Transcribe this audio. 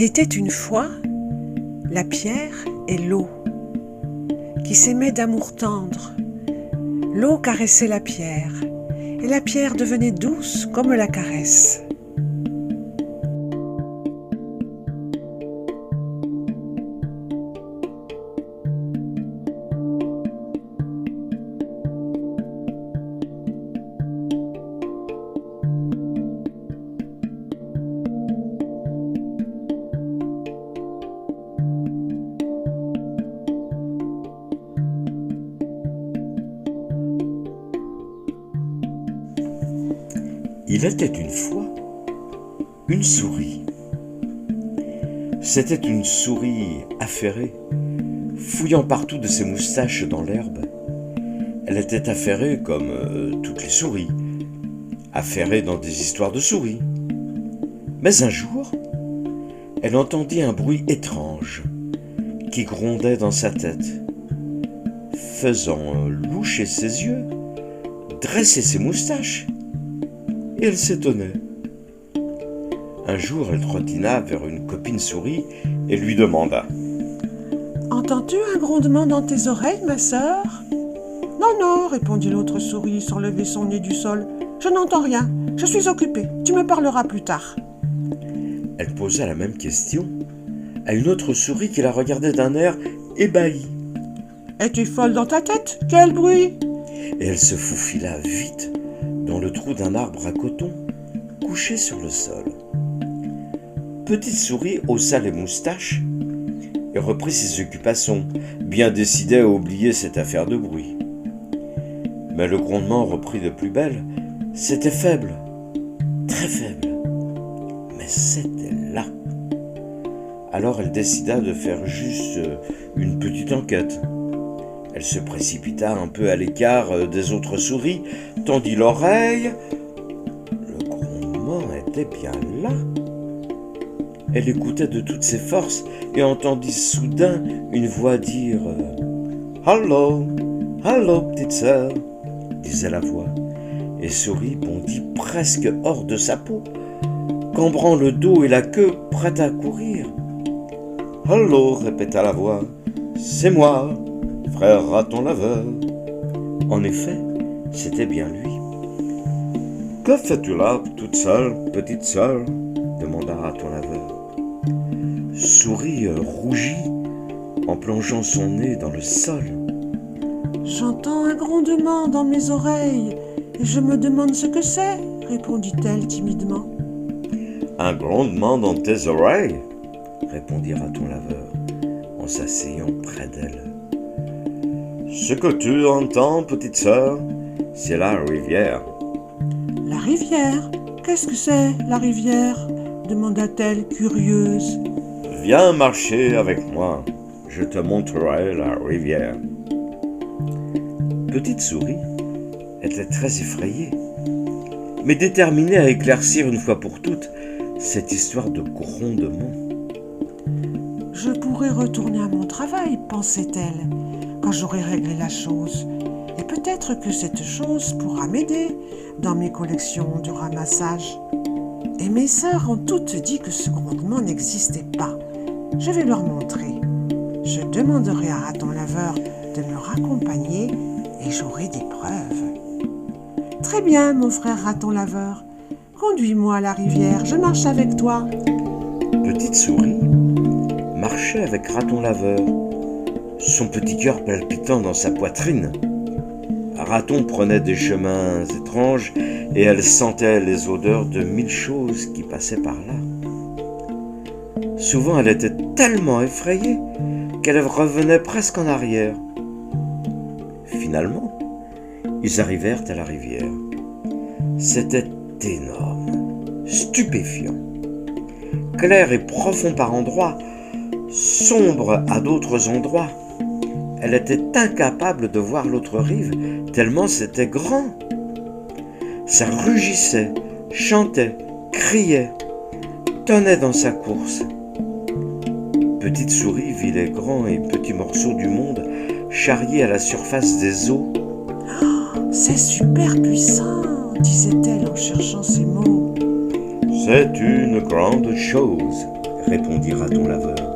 Il était une fois la pierre et l'eau qui s'aimaient d'amour tendre. L'eau caressait la pierre et la pierre devenait douce comme la caresse. Il était une fois une souris. C'était une souris affairée, fouillant partout de ses moustaches dans l'herbe. Elle était affairée comme toutes les souris, affairée dans des histoires de souris. Mais un jour, elle entendit un bruit étrange qui grondait dans sa tête, faisant loucher ses yeux, dresser ses moustaches. Et elle s'étonnait. Un jour, elle trottina vers une copine souris et lui demanda : « Entends-tu un grondement dans tes oreilles, ma sœur ?»« Non, non, répondit l'autre souris sans lever son nez du sol. Je n'entends rien, je suis occupée, tu me parleras plus tard. » Elle posa la même question à une autre souris qui la regardait d'un air ébahi. « Es-tu folle dans ta tête ? Quel bruit ?» Et elle se faufila vite dans le trou d'un arbre à coton, couché sur le sol. Petite souris haussa les moustaches et reprit ses occupations, bien décidée à oublier cette affaire de bruit. Mais le grondement reprit de plus belle. C'était faible, très faible, mais c'était là. Alors elle décida de faire juste une petite enquête. Elle se précipita un peu à l'écart des autres souris, tendit l'oreille. Le grondement était bien là. Elle écoutait de toutes ses forces et entendit soudain une voix dire « Allô, allô, petite sœur !» disait la voix. Et Souris bondit presque hors de sa peau, cambrant le dos et la queue, prête à courir. « Allô !» répéta la voix. « C'est moi, frère raton laveur. » En effet, c'était bien lui. « Que fais-tu là, toute seule, petite sœur ?» demanda Raton laveur. Souris rougit en plongeant son nez dans le sol. « J'entends un grondement dans mes oreilles et je me demande ce que c'est, répondit-elle timidement. « Un grondement dans tes oreilles ?» répondit Raton laveur en s'asseyant près d'elle. « Ce que tu entends, petite sœur, c'est la rivière. »« La rivière ? Qu'est-ce que c'est, la rivière ?» demanda-t-elle, curieuse. « Viens marcher avec moi, je te montrerai la rivière. » Petite souris était très effrayée, mais déterminée à éclaircir une fois pour toutes cette histoire de grondement. « Je pourrai retourner à mon travail, pensait-elle, quand j'aurai réglé la chose. Et peut-être que cette chose pourra m'aider dans mes collections de ramassage. Et mes sœurs ont toutes dit que ce grondement n'existait pas. Je vais leur montrer. Je demanderai à Raton laveur de me raccompagner et j'aurai des preuves. Très bien, mon frère Raton laveur. Conduis-moi à la rivière, je marche avec toi. » Petite souris marchait avec Raton laveur, son petit cœur palpitant dans sa poitrine. Raton prenait des chemins étranges et elle sentait les odeurs de 1000 choses qui passaient par là. Souvent, elle était tellement effrayée qu'elle revenait presque en arrière. Finalement, ils arrivèrent à la rivière. C'était énorme, stupéfiant, clair et profond par endroits, sombre à d'autres endroits. Elle était incapable de voir l'autre rive, tellement c'était grand. Ça rugissait, chantait, criait, tonnait dans sa course. Petite souris vit les grands et petits morceaux du monde charriés à la surface des eaux. « C'est super puissant !» disait-elle en cherchant ses mots. « C'est une grande chose !» répondit Raton laveur.